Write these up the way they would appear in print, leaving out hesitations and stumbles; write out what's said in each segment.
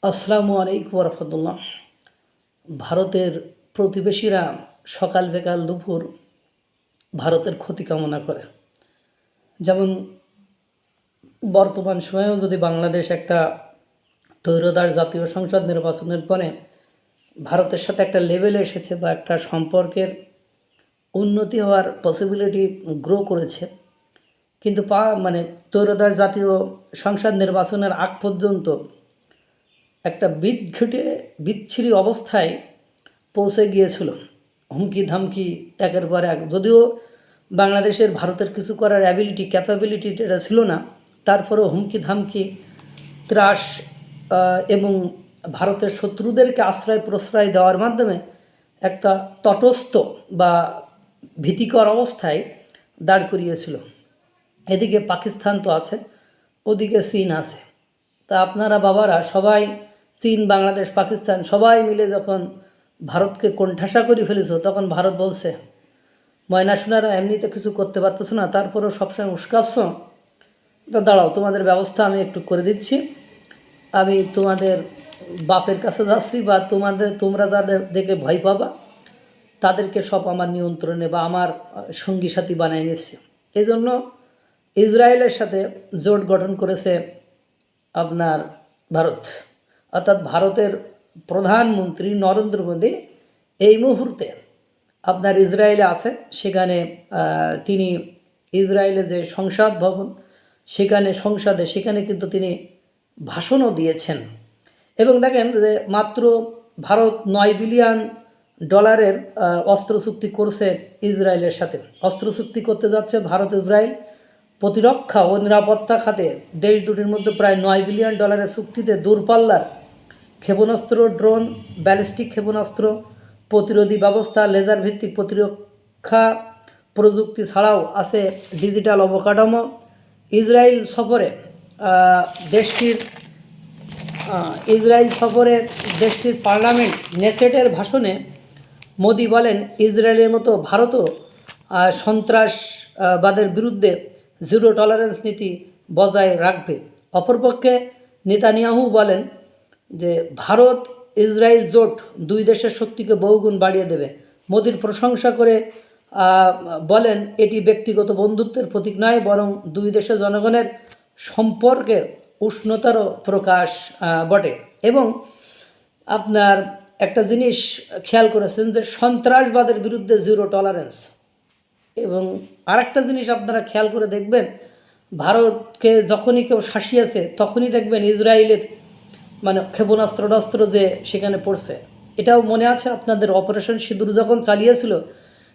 আসসালামু আলাইকুম রহমতুল্লাহ। ভারতের প্রতিবেশীরা সকাল বিকাল দুপুর ভারতের ক্ষতি কামনা করে। যেমন বর্তমান সময়েও যদি বাংলাদেশ একটা ত্রয়োদশ জাতীয় সংসদ নির্বাচনের পরে ভারতের সাথে একটা লেভেলে এসেছে বা একটা সম্পর্কের উন্নতি হওয়ার পসিবিলিটি গ্রো করেছে, কিন্তু ত্রয়োদশ জাতীয় সংসদ নির্বাচনের আগ পর্যন্ত একটা বিচ্ছিরি অবস্থায় পৌঁছে গিয়েছিল। হুমকি ধামকি একের পর এক, যদিও বাংলাদেশের ভারতের কিছু করার ক্যাপাবিলিটি এটা ছিল না, তারপরেও হুমকি ধামকি, ত্রাস এবং ভারতের শত্রুদেরকে আশ্রয় প্রশ্রয় দেওয়ার মাধ্যমে একটা তটস্থ বা ভীতিকর অবস্থায় দাঁড় করিয়েছিল। এদিকে পাকিস্তান তো আছে, ওদিকে চীন আছে। তা আপনারা বাবারা সবাই চীন, বাংলাদেশ, পাকিস্তান সবাই মিলে যখন ভারতকে কোণঠাসা করে ফেলেছ, তখন ভারত বলছে, ময়না সোনারা এমনিতে কিছু করতে পারতেছো না, তারপরেও সবসময় উস্কাচ্ছ, তো দাঁড়াও, তোমাদের ব্যবস্থা আমি একটু করে দিচ্ছি। আমি তোমাদের বাপের কাছে যাচ্ছি, বা তোমরা যাদের দেখে ভয় পাবা তাদেরকে সব আমার নিয়ন্ত্রণে বা আমার সঙ্গী সাথী বানিয়ে নিচ্ছে। এই জন্য ইসরায়েলের সাথে জোট গঠন করেছে আপনার ভারত, অর্থাৎ ভারতের প্রধানমন্ত্রী নরেন্দ্র মোদী এই মুহূর্তে আপনার ইসরায়েলে আছে। সেখানে তিনি ইসরায়েলের যে সংসদ ভবন, সেখানে কিন্তু তিনি ভাষণও দিয়েছেন। এবং দেখেন যে মাত্র ভারত $9 বিলিয়ন অস্ত্র চুক্তি করছে ইসরায়েলের সাথে। অস্ত্র চুক্তি করতে যাচ্ছে ভারত ইসরায়েল। প্রতিরক্ষা ও নিরাপত্তা খাতে দেশ দুটির মধ্যে প্রায় $9 বিলিয়ন চুক্তিতে দূরপাল্লার ক্ষেপণাস্ত্র, ড্রোন, ব্যালিস্টিক ক্ষেপণাস্ত্র প্রতিরোধী ব্যবস্থা, লেজার ভিত্তিক প্রতিরক্ষা প্রযুক্তি ছাড়াও আছে ডিজিটাল অবকাঠামো। ইসরায়েল সফরে দেশটির পার্লামেন্ট নেসেটের ভাষণে মোদি বলেন, ইসরায়েলের মতো ভারতও সন্ত্রাসবাদের বিরুদ্ধে জিরো টলারেন্স নীতি বজায় রাখবে। অপরপক্ষে নেতানিয়াহু বলেন যে ভারত ইসরায়েল জোট দুই দেশের শক্তিকে বহুগুণ বাড়িয়ে দেবে। মোদির প্রশংসা করে বলেন, এটি ব্যক্তিগত বন্ধুত্বের প্রতীক নয়, বরং দুই দেশের জনগণের সম্পর্কের উষ্ণতার প্রকাশ বটে। এবং আপনার একটা জিনিস খেয়াল করেছেন যে সন্ত্রাসবাদের বিরুদ্ধে জিরো টলারেন্স। এবং আরেকটা জিনিস আপনারা খেয়াল করে দেখবেন, ভারতকে যখনই কেউ শাসিয়েছে তখনই দেখবেন ইসরায়েলের ক্ষেপণাস্ত্র যে সেখানে পড়ছে। এটাও মনে আছে আপনাদের, অপারেশন সিঁদুর যখন চালিয়েছিল,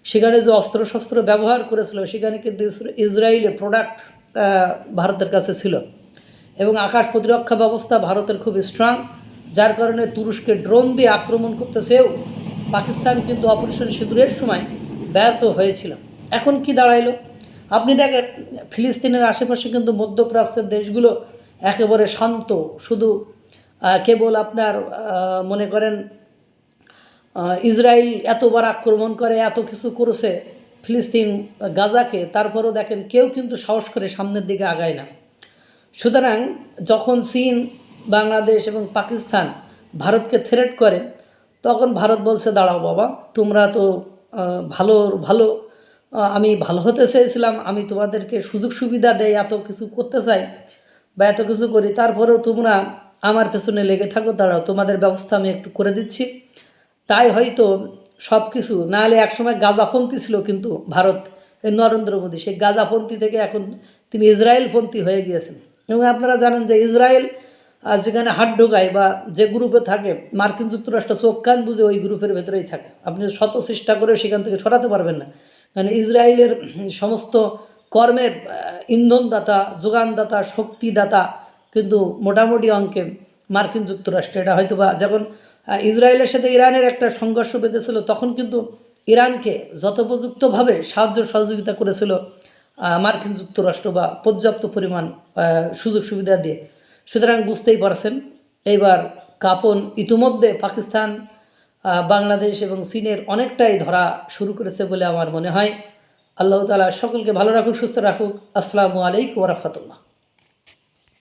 সেখানে যে অস্ত্রশস্ত্র ব্যবহার করেছিল, সেখানে কিন্তু ইসরায়েলের প্রোডাক্ট ভারতের কাছে ছিল। এবং আকাশ প্রতিরক্ষা ব্যবস্থা ভারতের খুব স্ট্রং, যার কারণে তুরস্কে ড্রোন দিয়ে আক্রমণ করতেছেও পাকিস্তান কিন্তু অপারেশন সিঁদুরের সময় ব্যর্থ হয়েছিল। এখন কি দাঁড়াইলো আপনি দেখেন, ফিলিস্তিনের আশেপাশে কিন্তু মধ্যপ্রাচ্যের দেশগুলো একেবারে শান্ত। শুধু কেবল আপনার মনে করেন ইসরায়েল এতবার আক্রমণ করে, এত কিছু করেছে ফিলিস্তিন গাজাকে, তারপরেও দেখেন কেউ কিন্তু সাহস করে সামনের দিকে আগায় না। সুতরাং যখন চীন, বাংলাদেশ এবং পাকিস্তান ভারতকে থ্রেট করে, তখন ভারত বলছে, দাঁড়াও বাবা, তোমরা তো ভালো আমি ভালো হতে চেয়েছিলাম, আমি তোমাদেরকে সুযোগ সুবিধা দেই, এত কিছু করতে চাই বা এত কিছু করি, তারপরেও তোমরা আমার পেছনে লেগে থাকো, দাঁড়াও, তোমাদের ব্যবস্থা আমি একটু করে দিচ্ছি। তাই হয়তো সব কিছু, নাহলে একসময় গাজাপন্থী ছিল কিন্তু ভারত, নরেন্দ্র মোদী সেই গাজাপন্থী থেকে এখন তিনি ইসরায়েলপন্থী হয়ে গিয়েছেন। এবং আপনারা জানেন যে ইসরায়েল যেখানে হাত ঢোকায় বা যে গ্রুপে থাকে, মার্কিন যুক্তরাষ্ট্র চোখ কান বুঝে ওই গ্রুপের ভেতরেই থাকে। আপনি শত চেষ্টা করে সেখান থেকে সরাতে পারবেন না, কারণ ইসরায়েলের সমস্ত কর্মের ইন্ধনদাতা, যোগানদাতা, শক্তিদাতা কিন্তু মোটামুটি অঙ্কে মার্কিন যুক্তরাষ্ট্র। এটা হয়তো বা যখন ইসরায়েলের সাথে ইরানের একটা সংঘর্ষ বেঁধেছিল, তখন কিন্তু ইরানকে যথোপযুক্তভাবে সাহায্য সহযোগিতা করেছিল মার্কিন যুক্তরাষ্ট্র, বা পর্যাপ্ত পরিমাণ সুযোগ সুবিধা দিয়ে। সুতরাং বুঝতেই পারছেন, এইবার কাঁপন ইতিমধ্যে পাকিস্তান, বাংলাদেশ এবং চীনের অনেকটাই ধরা শুরু করেছে বলে আমার মনে হয়। আল্লাহ তাআলা সকলকে ভালো রাখুক, সুস্থ রাখুক। আসসালামু আলাইকুম ওয়া রাহমাতুল্লাহ।